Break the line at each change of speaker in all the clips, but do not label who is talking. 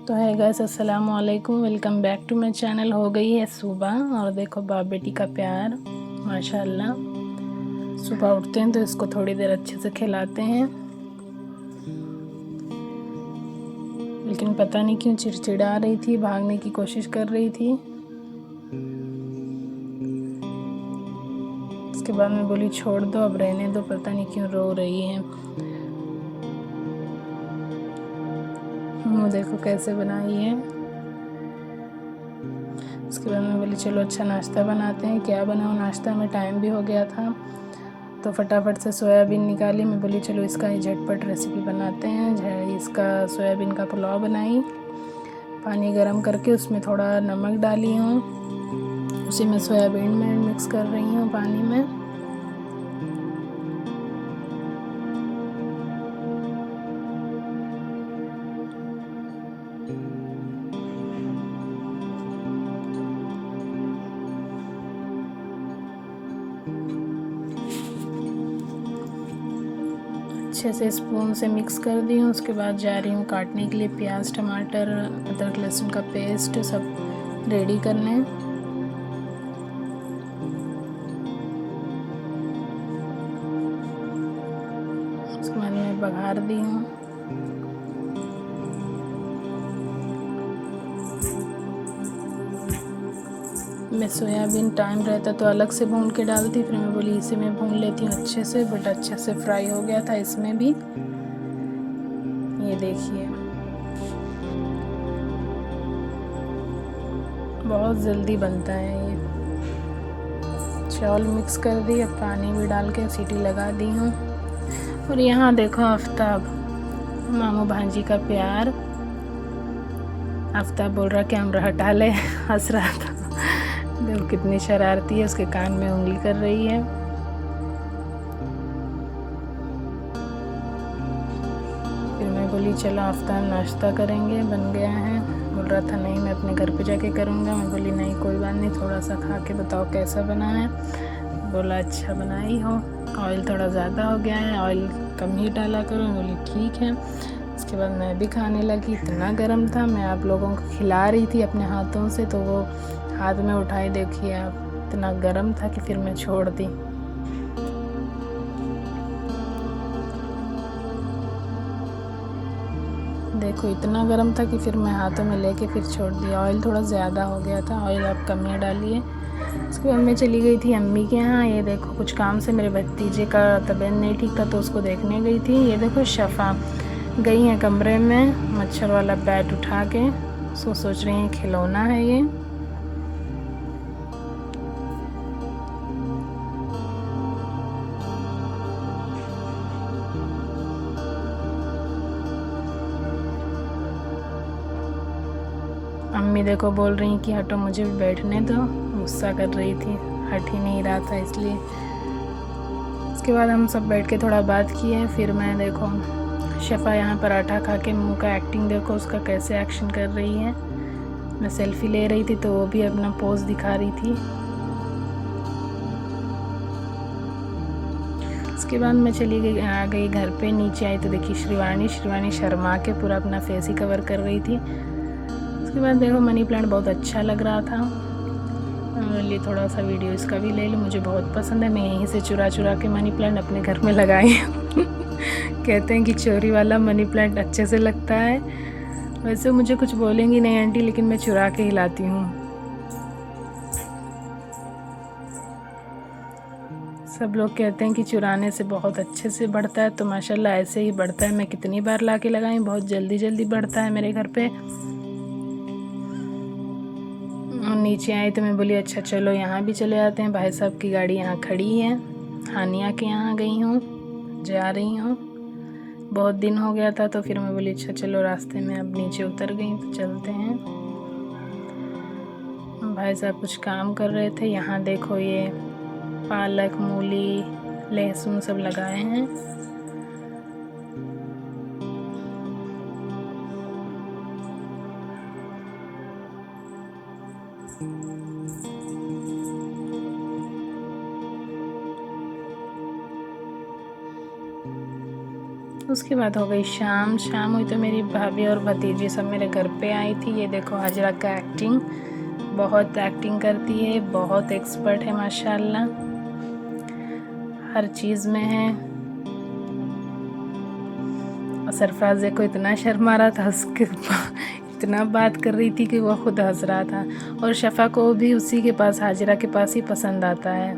तो है गाइस, अस्सलाम वालेकुम, welcome back to my channel. हो गई है सुबह और देखो बाप बेटी का प्यार माशाल्लाह। सुबह उठते हैं तो इसको थोड़ी देर अच्छे से खिलाते हैं, लेकिन पता नहीं क्यों चिड़चिड़ा रही थी, भागने की कोशिश कर रही थी। उसके बाद मैं बोली छोड़ दो, अब रहने दो, पता नहीं क्यों रो रही है। मुँह देखो कैसे बनाई है। उसके बाद मैं बोली चलो अच्छा नाश्ता बनाते हैं। क्या बनाऊँ, नाश्ता में टाइम भी हो गया था तो फटाफट से सोयाबीन निकाली। मैं बोली चलो इसका ही झटपट रेसिपी बनाते हैं। इसका सोयाबीन का पुलाव बनाई। पानी गरम करके उसमें थोड़ा नमक डाली हूँ, उसी में सोयाबीन में मिक्स कर रही हूँ पानी में। अच्छे से स्पून से मिक्स कर दी हूँ। उसके बाद जा रही हूँ काटने के लिए प्याज, टमाटर, अदरक लहसुन का पेस्ट सब रेडी करने। उसके बाद मैं बघार दी हूँ। मैं सोयाबीन टाइम रहता तो अलग से भून के डालती, फिर मैं बोली इसे मैं भून लेती हूँ अच्छे से, बट अच्छे से फ्राई हो गया था इसमें भी। ये देखिए बहुत जल्दी बनता है ये। चावल मिक्स कर दी, अब पानी भी डाल के सीटी लगा दी हूँ। और यहाँ देखो आफ्ताब, मामू भांजी का प्यार। आफ्ताब बोल रहा कैमरा हटा ले, हंस रहा था। देखो कितनी शरारती है, उसके कान में उंगली कर रही है। फिर मैं बोली चलो आफ्ताब नाश्ता करेंगे, बन गया है। बोल रहा था नहीं मैं अपने घर पे जाके करूँगा। मैं बोली नहीं कोई बात नहीं, थोड़ा सा खा के बताओ कैसा बना है। बोला अच्छा बनाई हो, ऑयल थोड़ा ज़्यादा हो गया है, ऑयल कम ही डाला करो। बोली ठीक है। उसके बाद मैं भी खाने लगी। इतना गर्म था, मैं आप लोगों को खिला रही थी अपने हाथों से, तो वो हाथ में उठाई, देखिए आप, इतना गर्म था कि फिर मैं छोड़ दी। देखो इतना गर्म था कि फिर मैं हाथों में लेके फिर छोड़ दिया। ऑयल थोड़ा ज़्यादा हो गया था, ऑयल आप कम ही डालिए। उसके बाद मैं चली गई थी अम्मी के यहाँ। ये देखो कुछ काम से मेरे भतीजे का तबीयत नहीं ठीक था तो उसको देखने गई थी। ये देखो शफ़ा गई है कमरे में मच्छर वाला बैट उठा के, उसको सोच रही हैं खिलौना है ये। अम्मी देखो बोल रही कि हटो मुझे भी बैठने दो, गुस्सा कर रही थी, हट ही नहीं रहा था इसलिए। उसके बाद हम सब बैठ के थोड़ा बात किए। फिर मैं देखो शफ़ा यहाँ पराठा खा के मुँह का एक्टिंग देखो उसका कैसे एक्शन कर रही है। मैं सेल्फ़ी ले रही थी तो वो भी अपना पोज दिखा रही थी। उसके बाद मैं चली गई, आ गई घर पे। नीचे आई तो देखी श्रीवाणी शर्मा के पूरा अपना फेस ही कवर कर रही थी। उसके बाद देखो मनी प्लांट बहुत अच्छा लग रहा था, लिए थोड़ा सा वीडियो इसका भी ले लो। मुझे बहुत पसंद है, मैं यहीं से चुरा के मनी प्लांट अपने घर में लगाई हूँ। कहते हैं कि चोरी वाला मनी प्लांट अच्छे से लगता है। वैसे मुझे कुछ बोलेंगी नहीं आंटी, लेकिन मैं चुरा के ही लाती हूँ। सब लोग कहते हैं कि चुराने से बहुत अच्छे से बढ़ता है, तो माशाल्लाह ऐसे ही बढ़ता है। मैं कितनी बार ला के लगाई, बहुत जल्दी बढ़ता है मेरे घर पे। और नीचे आई तो मैं बोली अच्छा चलो यहाँ भी चले आते हैं। भाई साहब की गाड़ी यहाँ खड़ी है। हानिया के यहाँ गई हूँ, जा रही हूँ। बहुत दिन हो गया था तो फिर मैं बोली अच्छा चलो, रास्ते में अब नीचे उतर गई तो चलते हैं। भाई साहब कुछ काम कर रहे थे। यहाँ देखो ये पालक, मूली, लहसुन सब लगाए हैं। उसके बाद हो गई शाम। शाम हुई तो मेरी भाभी और भतीजी सब मेरे घर पे आई थी। ये देखो हाजरा का एक्टिंग, बहुत एक्टिंग करती है, बहुत एक्सपर्ट है माशाल्लाह, हर चीज़ में है। और सरफराज देखो इतना शर्मा रहा था, उसके इतना बात कर रही थी कि वो खुद हंस रहा था। और शफ़ा को भी उसी के पास, हाजिरा के पास ही पसंद आता है।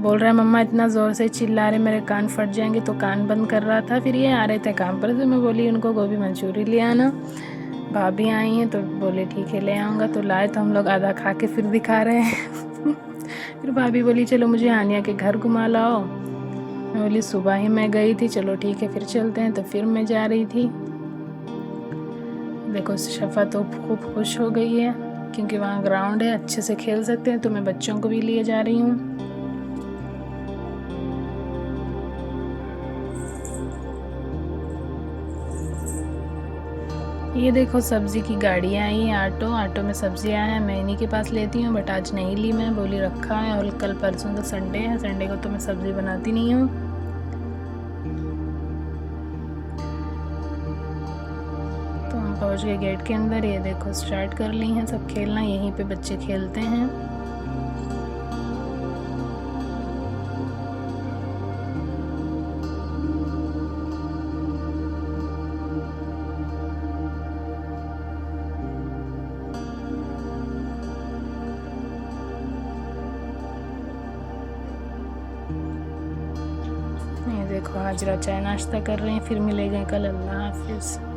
बोल रहा है मम्मा इतना ज़ोर से चिल्ला रहे मेरे कान फट जाएंगे, तो कान बंद कर रहा था। फिर ये आ रहे थे काम पर, तो मैं बोली उनको गोभी मंचूरी ले आना। भाभी आई हैं तो बोले ठीक है ले आऊँगा, तो लाए। तो हम लोग आधा खा के फिर दिखा रहे हैं। फिर भाभी बोली चलो मुझे हानिया के घर घुमा लाओ। मैं बोली सुबह ही मैं गई थी, चलो ठीक है फिर चलते हैं। तो फिर मैं जा रही थी। देखो शफ़ा तो खूब खुश हो गई है, क्योंकि वहाँ ग्राउंड है, अच्छे से खेल सकते हैं। तो मैं बच्चों को भी लिए जा रही हूँ। ये देखो सब्ज़ी की गाड़ियाँ आई हैं, ऑटो में सब्जियाँ हैं। मैं इन्हीं के पास लेती हूँ, बट आज नहीं ली, मैं बोली रखा है। और कल परसों तो संडे है, संडे को तो मैं सब्ज़ी बनाती नहीं हूँ। तो हम पहुँच गए गेट के अंदर। ये देखो स्टार्ट कर ली हैं सब खेलना, यहीं पे बच्चे खेलते हैं। ये देखो हाजरा चाय नाश्ता कर रहे हैं। फिर मिलेंगे कल, अल्लाह हाफिज़।